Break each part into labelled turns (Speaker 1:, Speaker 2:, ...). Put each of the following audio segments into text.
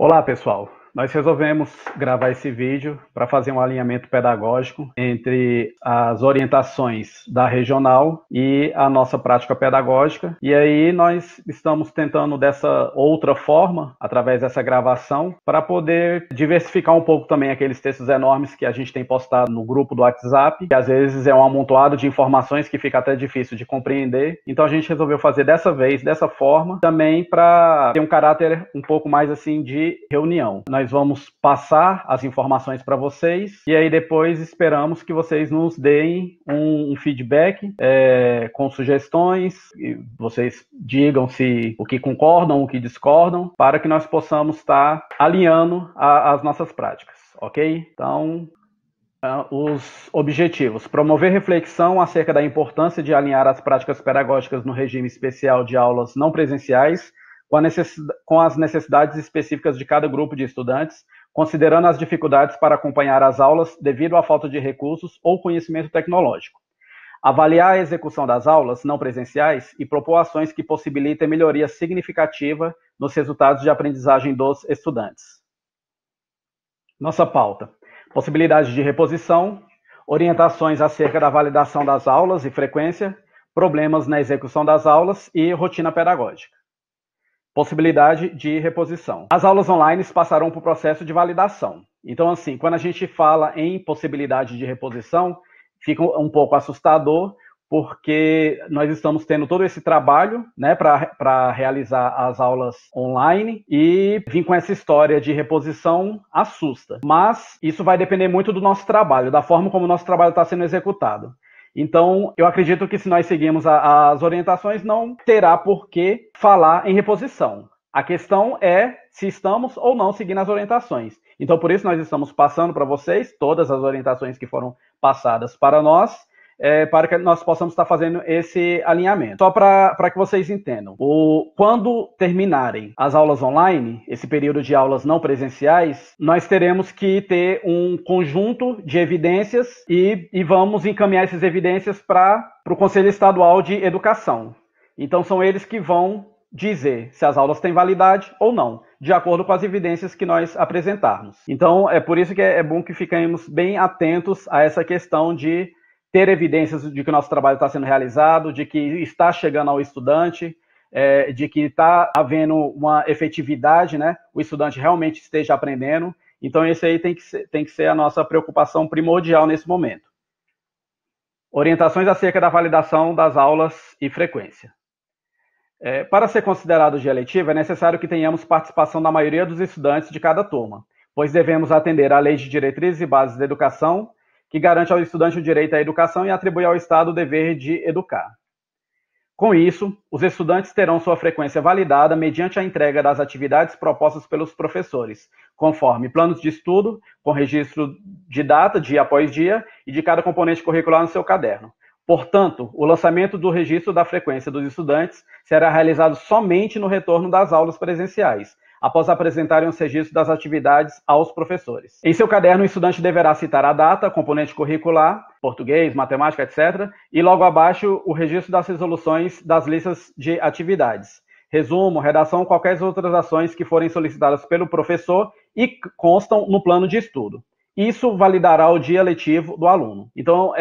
Speaker 1: Olá, pessoal. Nós resolvemos gravar esse vídeo para fazer um alinhamento pedagógico entre as orientações da regional e a nossa prática pedagógica. E aí nós estamos tentando dessa outra forma, através dessa gravação, para poder diversificar um pouco também aqueles textos enormes que a gente tem postado no grupo do WhatsApp, que às vezes é um amontoado de informações que fica até difícil de compreender. Então a gente resolveu fazer dessa vez, dessa forma, também para ter um caráter um pouco mais assim de reunião. Nós vamos passar as informações para vocês e aí depois esperamos que vocês nos deem um feedback com sugestões, e vocês digam se o que concordam, o que discordam, para que nós possamos estar alinhando as nossas práticas, ok? Então, os objetivos: promover reflexão acerca da importância de alinhar as práticas pedagógicas no regime especial de aulas não presenciais com as necessidades específicas de cada grupo de estudantes, considerando as dificuldades para acompanhar as aulas devido à falta de recursos ou conhecimento tecnológico. Avaliar a execução das aulas não presenciais e propor ações que possibilitem melhoria significativa nos resultados de aprendizagem dos estudantes. Nossa pauta: possibilidade de reposição, orientações acerca da validação das aulas e frequência, problemas na execução das aulas e rotina pedagógica. Possibilidade de reposição. As aulas online passarão por processo de validação. Então, assim, quando a gente fala em possibilidade de reposição, fica um pouco assustador, porque nós estamos tendo todo esse trabalho, né, para realizar as aulas online, e vir com essa história de reposição assusta. Mas isso vai depender muito do nosso trabalho, da forma como o nosso trabalho está sendo executado. Então, eu acredito que se nós seguirmos as orientações, não terá por que falar em reposição. A questão é se estamos ou não seguindo as orientações. Então, por isso, nós estamos passando para vocês todas as orientações que foram passadas para nós, para que nós possamos estar fazendo esse alinhamento. Só para que vocês entendam. Quando terminarem as aulas online, esse período de aulas não presenciais, nós teremos que ter um conjunto de evidências e vamos encaminhar essas evidências para o Conselho Estadual de Educação. Então, são eles que vão dizer se as aulas têm validade ou não, de acordo com as evidências que nós apresentarmos. Então, é por isso que é bom que fiquemos bem atentos a essa questão de ter evidências de que o nosso trabalho está sendo realizado, de que está chegando ao estudante, de que está havendo uma efetividade, né? O estudante realmente esteja aprendendo. Então, esse aí tem que ser a nossa preocupação primordial nesse momento. Orientações acerca da validação das aulas e frequência. Para ser considerado dia letivo, é necessário que tenhamos participação da maioria dos estudantes de cada turma, pois devemos atender à Lei de Diretrizes e Bases da Educação, que garante ao estudante o direito à educação e atribui ao Estado o dever de educar. Com isso, os estudantes terão sua frequência validada mediante a entrega das atividades propostas pelos professores, conforme planos de estudo, com registro de data, dia após dia, e de cada componente curricular no seu caderno. Portanto, o lançamento do registro da frequência dos estudantes será realizado somente no retorno das aulas presenciais, após apresentarem os registros das atividades aos professores. Em seu caderno, o estudante deverá citar a data, componente curricular, português, matemática, etc., e logo abaixo o registro das resoluções das listas de atividades. Resumo, redação, qualquer outras ações que forem solicitadas pelo professor e constam no plano de estudo. Isso validará o dia letivo do aluno. Então,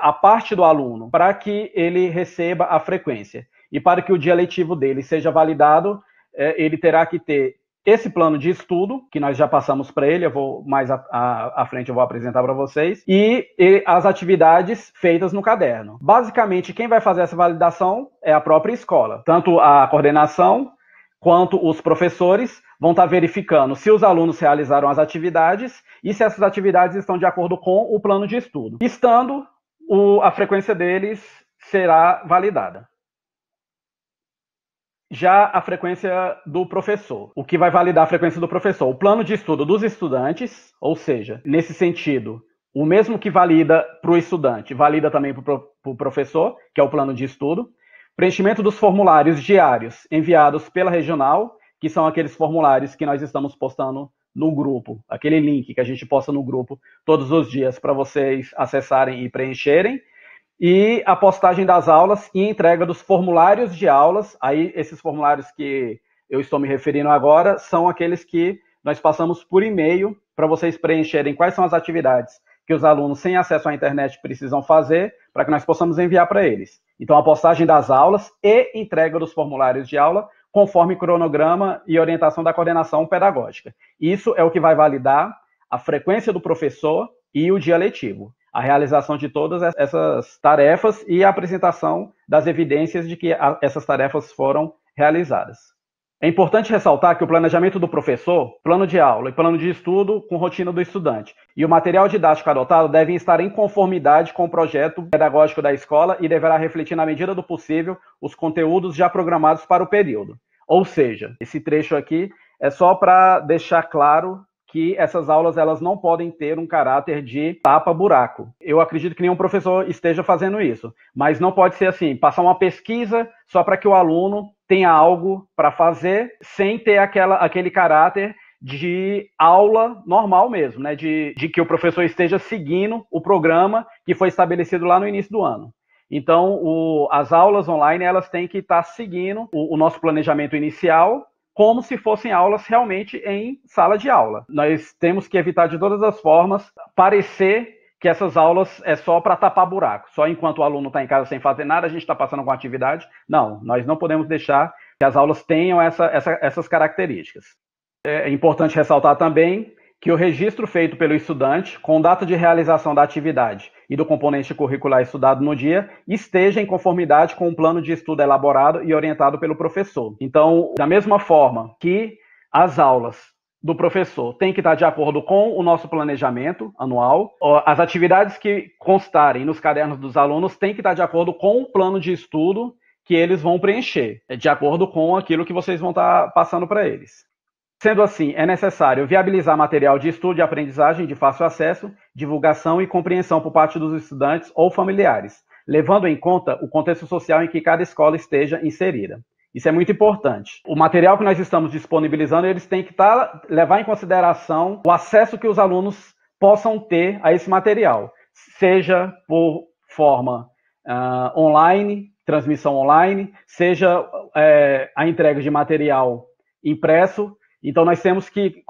Speaker 1: a parte do aluno, para que ele receba a frequência e para que o dia letivo dele seja validado, ele terá que ter esse plano de estudo, que nós já passamos para ele, eu vou mais à frente eu vou apresentar para vocês, e as atividades feitas no caderno. Basicamente, quem vai fazer essa validação é a própria escola. Tanto a coordenação quanto os professores vão estar verificando se os alunos realizaram as atividades e se essas atividades estão de acordo com o plano de estudo. Estando, a frequência deles será validada. Já a frequência do professor. O que vai validar a frequência do professor? O plano de estudo dos estudantes, ou seja, nesse sentido, o mesmo que valida para o estudante, valida também para o professor, que é o plano de estudo. Preenchimento dos formulários diários enviados pela regional, que são aqueles formulários que nós estamos postando no grupo, aquele link que a gente posta no grupo todos os dias para vocês acessarem e preencherem. E a postagem das aulas e entrega dos formulários de aulas. Aí, esses formulários que eu estou me referindo agora são aqueles que nós passamos por e-mail para vocês preencherem quais são as atividades que os alunos sem acesso à internet precisam fazer, para que nós possamos enviar para eles. Então, a postagem das aulas e entrega dos formulários de aula, conforme cronograma e orientação da coordenação pedagógica. Isso é o que vai validar a frequência do professor e o dia letivo, a realização de todas essas tarefas e a apresentação das evidências de que essas tarefas foram realizadas. É importante ressaltar que o planejamento do professor, plano de aula e plano de estudo com rotina do estudante e o material didático adotado devem estar em conformidade com o projeto pedagógico da escola e deverá refletir, na medida do possível, os conteúdos já programados para o período. Ou seja, esse trecho aqui é só para deixar claro que essas aulas elas não podem ter um caráter de tapa-buraco. Eu acredito que nenhum professor esteja fazendo isso, mas não pode ser assim, passar uma pesquisa só para que o aluno tenha algo para fazer, sem ter aquele caráter de aula normal mesmo, né? De que o professor esteja seguindo o programa que foi estabelecido lá no início do ano. Então, as aulas online elas têm que estar seguindo o nosso planejamento inicial, como se fossem aulas realmente em sala de aula. Nós temos que evitar de todas as formas parecer que essas aulas é só para tapar buraco. Só enquanto o aluno está em casa sem fazer nada, a gente está passando com atividade. Não, nós não podemos deixar que as aulas tenham essas características. É importante ressaltar também que o registro feito pelo estudante, com data de realização da atividade e do componente curricular estudado no dia, esteja em conformidade com o plano de estudo elaborado e orientado pelo professor. Então, da mesma forma que as aulas do professor têm que estar de acordo com o nosso planejamento anual, as atividades que constarem nos cadernos dos alunos têm que estar de acordo com o plano de estudo que eles vão preencher, de acordo com aquilo que vocês vão estar passando para eles. Sendo assim, é necessário viabilizar material de estudo e aprendizagem de fácil acesso, divulgação e compreensão por parte dos estudantes ou familiares, levando em conta o contexto social em que cada escola esteja inserida. Isso é muito importante. O material que nós estamos disponibilizando, eles têm que levar em consideração o acesso que os alunos possam ter a esse material, seja por forma online, transmissão online, seja a entrega de material impresso. Então, nós temos que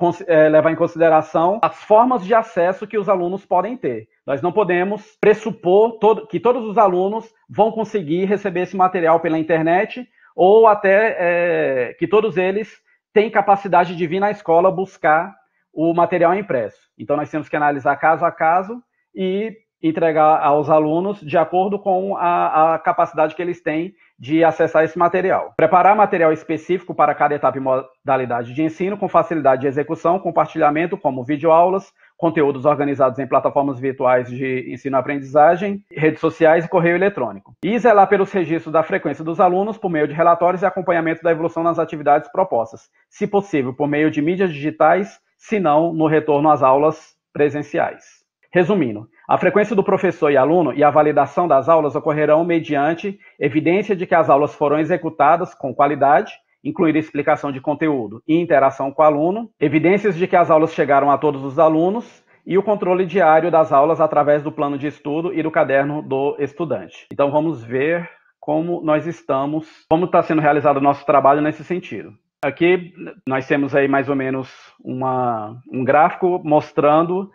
Speaker 1: levar em consideração as formas de acesso que os alunos podem ter. Nós não podemos pressupor que todos os alunos vão conseguir receber esse material pela internet ou até que todos eles têm capacidade de vir na escola buscar o material impresso. Então, nós temos que analisar caso a caso e entregar aos alunos de acordo com a capacidade que eles têm de acessar esse material. Preparar material específico para cada etapa e modalidade de ensino, com facilidade de execução, compartilhamento, como videoaulas, conteúdos organizados em plataformas virtuais de ensino-aprendizagem, redes sociais e correio eletrônico. E zelar pelos registros da frequência dos alunos por meio de relatórios e acompanhamento da evolução nas atividades propostas, se possível, por meio de mídias digitais, se não, no retorno às aulas presenciais. Resumindo, a frequência do professor e aluno e a validação das aulas ocorrerão mediante evidência de que as aulas foram executadas com qualidade, incluindo explicação de conteúdo e interação com o aluno, evidências de que as aulas chegaram a todos os alunos e o controle diário das aulas através do plano de estudo e do caderno do estudante. Então, vamos ver como nós estamos, como está sendo realizado o nosso trabalho nesse sentido. Aqui nós temos aí mais ou menos um gráfico mostrando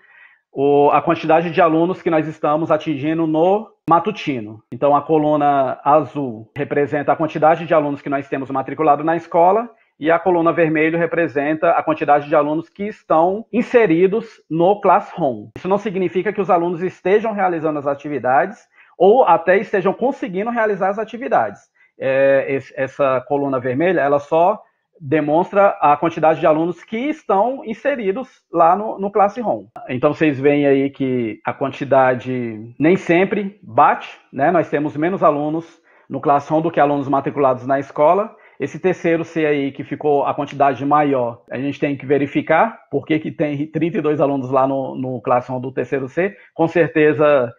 Speaker 1: a quantidade de alunos que nós estamos atingindo no matutino. Então, a coluna azul representa a quantidade de alunos que nós temos matriculado na escola e a coluna vermelha representa a quantidade de alunos que estão inseridos no Classroom. Isso não significa que os alunos estejam realizando as atividades ou até estejam conseguindo realizar as atividades. Essa coluna vermelha, ela só demonstra a quantidade de alunos que estão inseridos lá no Classroom. Então, vocês veem aí que a quantidade nem sempre bate, né? Nós temos menos alunos no Classroom do que alunos matriculados na escola. Esse terceiro C aí, que ficou a quantidade maior, a gente tem que verificar por que tem 32 alunos lá no Classroom do terceiro C. Com certeza,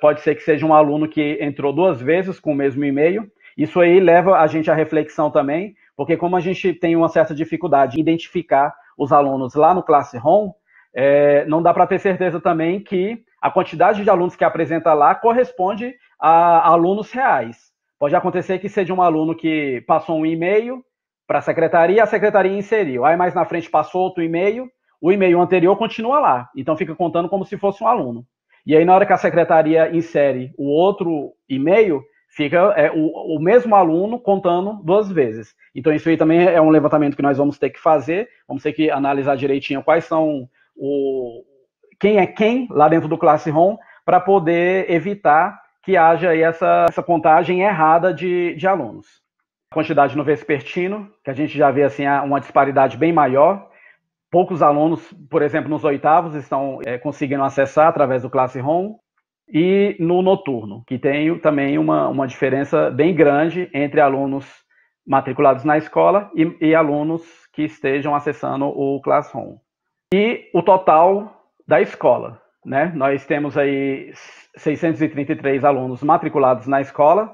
Speaker 1: pode ser que seja um aluno que entrou 2 vezes com o mesmo e-mail. Isso aí leva a gente à reflexão também, porque como a gente tem uma certa dificuldade em identificar os alunos lá no Classroom, não dá para ter certeza também que a quantidade de alunos que apresenta lá corresponde a alunos reais. Pode acontecer que seja um aluno que passou um e-mail para a secretaria inseriu. Aí mais na frente passou outro e-mail, o e-mail anterior continua lá. Então fica contando como se fosse um aluno. E aí na hora que a secretaria insere o outro e-mail, fica o mesmo aluno contando 2 vezes. Então isso aí também é um levantamento que nós vamos ter que fazer, vamos ter que analisar direitinho quais são quem é quem lá dentro do Classroom, para poder evitar que haja aí essa contagem errada de alunos. A quantidade no vespertino, que a gente já vê assim uma disparidade bem maior. Poucos alunos, por exemplo, nos oitavos, estão conseguindo acessar através do Classroom. E no noturno, que tem também uma diferença bem grande entre alunos matriculados na escola e alunos que estejam acessando o Classroom. E o total da escola, né? Nós temos aí 633 alunos matriculados na escola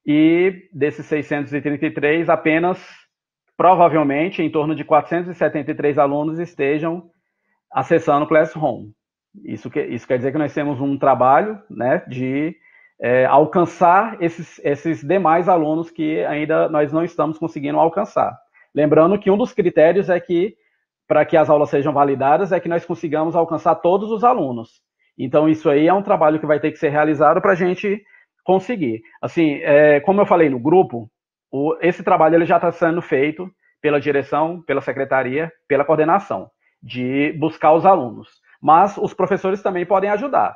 Speaker 1: e desses 633, apenas, provavelmente, em torno de 473 alunos estejam acessando o Classroom. Isso quer dizer que nós temos um trabalho, né, de alcançar esses demais alunos que ainda nós não estamos conseguindo alcançar. Lembrando que um dos critérios é que, para que as aulas sejam validadas, é que nós consigamos alcançar todos os alunos. Então, isso aí é um trabalho que vai ter que ser realizado para a gente conseguir. Assim, como eu falei no grupo, esse trabalho ele já está sendo feito pela direção, pela secretaria, pela coordenação, de buscar os alunos. Mas os professores também podem ajudar.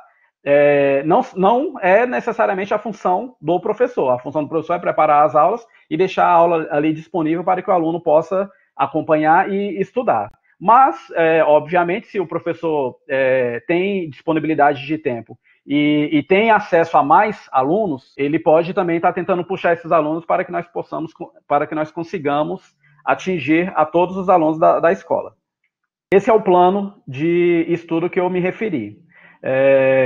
Speaker 1: Não é necessariamente a função do professor. A função do professor é preparar as aulas e deixar a aula ali disponível para que o aluno possa acompanhar e estudar. Mas, obviamente, se o professor tem disponibilidade de tempo e tem acesso a mais alunos, ele pode também estar tentando puxar esses alunos para que nós consigamos atingir a todos os alunos da escola. Esse é o plano de estudo que eu me referi.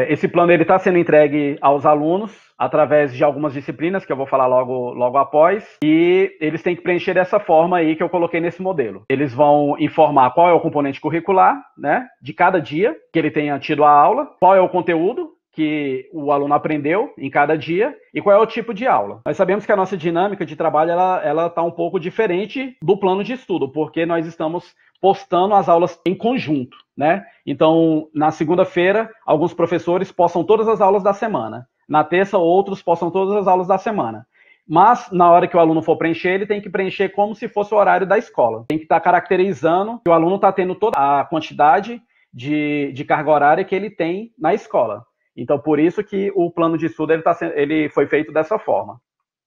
Speaker 1: Esse plano está sendo entregue aos alunos através de algumas disciplinas, que eu vou falar logo após, e eles têm que preencher dessa forma aí que eu coloquei nesse modelo. Eles vão informar qual é o componente curricular, né, de cada dia que ele tenha tido a aula, qual é o conteúdo que o aluno aprendeu em cada dia e qual é o tipo de aula. Nós sabemos que a nossa dinâmica de trabalho ela está um pouco diferente do plano de estudo, porque nós estamos postando as aulas em conjunto, né? Então, na segunda-feira, alguns professores postam todas as aulas da semana. Na terça, outros postam todas as aulas da semana. Mas, na hora que o aluno for preencher, ele tem que preencher como se fosse o horário da escola. Tem que estar caracterizando que o aluno está tendo toda a quantidade de carga horária que ele tem na escola. Então, por isso que o plano de estudo ele foi feito dessa forma.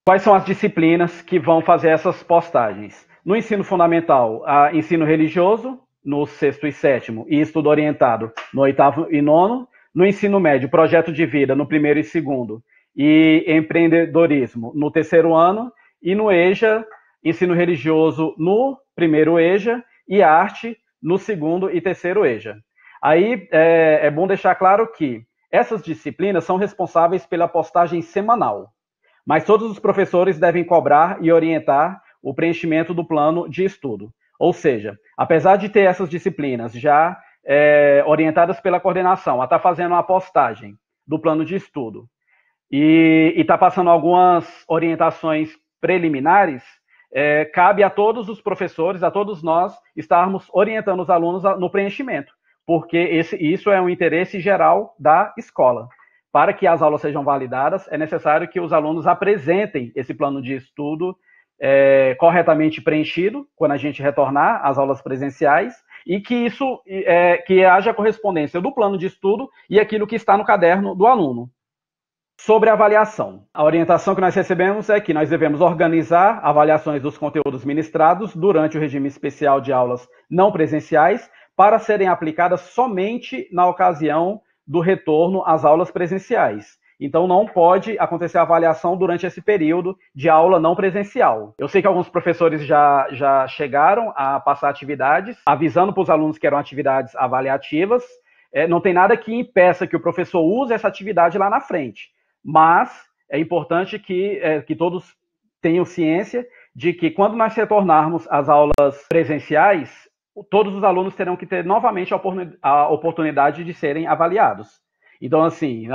Speaker 1: Quais são as disciplinas que vão fazer essas postagens? No ensino fundamental, ensino religioso, no 6º e 7º, e estudo orientado no 8º e 9º. No ensino médio, projeto de vida no 1º e 2º, e empreendedorismo no 3º ano. E no EJA, ensino religioso no 1º EJA e arte no 2º e 3º EJA. Aí é bom deixar claro que essas disciplinas são responsáveis pela postagem semanal, mas todos os professores devem cobrar e orientar o preenchimento do plano de estudo. Ou seja, apesar de ter essas disciplinas já orientadas pela coordenação, a estar fazendo a postagem do plano de estudo e está passando algumas orientações preliminares, cabe a todos os professores, a todos nós, estarmos orientando os alunos no preenchimento, porque isso é um interesse geral da escola. Para que as aulas sejam validadas, é necessário que os alunos apresentem esse plano de estudo corretamente preenchido, quando a gente retornar às aulas presenciais, e que que haja correspondência do plano de estudo e aquilo que está no caderno do aluno. Sobre a avaliação, a orientação que nós recebemos é que nós devemos organizar avaliações dos conteúdos ministrados durante o regime especial de aulas não presenciais para serem aplicadas somente na ocasião do retorno às aulas presenciais. Então, não pode acontecer avaliação durante esse período de aula não presencial. Eu sei que alguns professores já chegaram a passar atividades, avisando para os alunos que eram atividades avaliativas. Não tem nada que impeça que o professor use essa atividade lá na frente. Mas é importante que todos tenham ciência de que, quando nós retornarmos às aulas presenciais, todos os alunos terão que ter novamente a oportunidade de serem avaliados. Então, assim,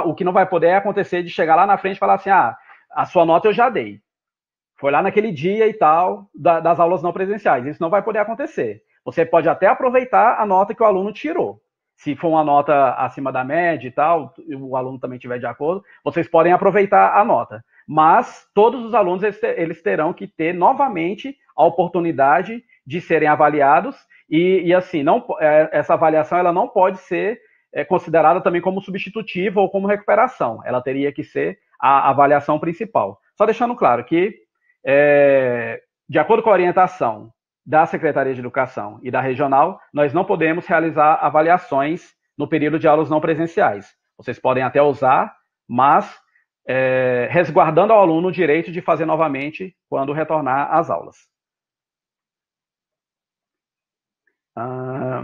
Speaker 1: o que não vai poder acontecer de chegar lá na frente e falar assim, a sua nota eu já dei. foi lá naquele dia e tal, das aulas não presenciais. Isso não vai poder acontecer. Você pode até aproveitar a nota que o aluno tirou. Se for uma nota acima da média e tal, o aluno também estiver de acordo, vocês podem aproveitar a nota. Mas todos os alunos eles terão que ter novamente a oportunidade de serem avaliados e assim, não, essa avaliação ela não pode ser considerada também como substitutiva ou como recuperação. Ela teria que ser a avaliação principal. Só deixando claro que, de acordo com a orientação da Secretaria de Educação e da Regional, nós não podemos realizar avaliações no período de aulas não presenciais. Vocês podem até usar, mas resguardando ao aluno o direito de fazer novamente quando retornar às aulas.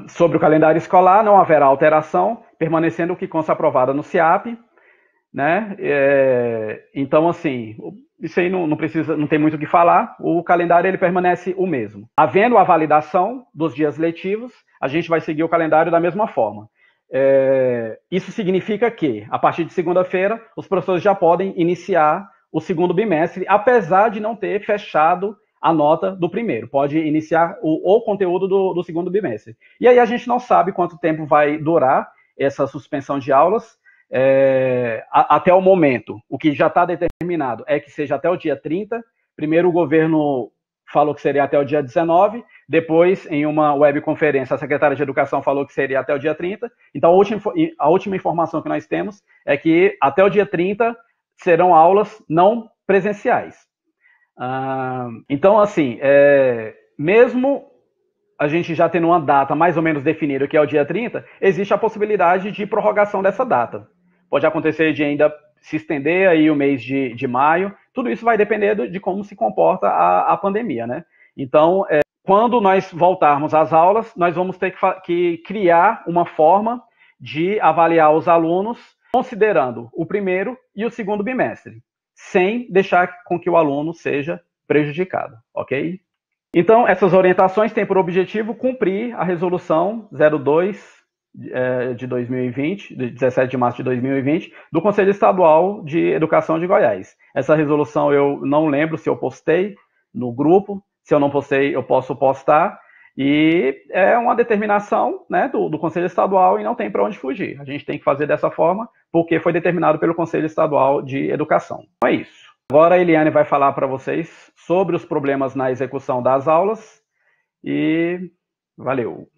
Speaker 1: Sobre o calendário escolar, não haverá alteração, permanecendo o que consta aprovado no CIAP, né? Então, assim, isso aí não tem muito o que falar, o calendário ele permanece o mesmo. Havendo a validação dos dias letivos, a gente vai seguir o calendário da mesma forma. Isso significa que, a partir de segunda-feira, os professores já podem iniciar o segundo bimestre, apesar de não ter fechado a nota do primeiro. Pode iniciar o conteúdo do segundo bimestre. E aí a gente não sabe quanto tempo vai durar essa suspensão de aulas, até o momento. O que já está determinado é que seja até o dia 30. Primeiro o governo falou que seria até o dia 19, depois, em uma webconferência, a secretária de Educação falou que seria até o dia 30. Então, a última informação que nós temos é que até o dia 30 serão aulas não presenciais. Então, assim, mesmo a gente já tendo uma data mais ou menos definida, que é o dia 30, existe a possibilidade de prorrogação dessa data. Pode acontecer de ainda se estender aí o mês de maio. Tudo isso vai depender de como se comporta a pandemia, né? Então, quando nós voltarmos às aulas, nós vamos ter que criar uma forma de avaliar os alunos considerando o primeiro e o segundo bimestre, sem deixar com que o aluno seja prejudicado, ok? Então, essas orientações têm por objetivo cumprir a resolução 02 de 2020, de 17 de março de 2020, do Conselho Estadual de Educação de Goiás. Essa resolução eu não lembro se eu postei no grupo, se eu não postei, eu posso postar, e é uma determinação, né, do Conselho Estadual e não tem para onde fugir. A gente tem que fazer dessa forma porque foi determinado pelo Conselho Estadual de Educação. Então é isso. Agora a Eliane vai falar para vocês sobre os problemas na execução das aulas e valeu!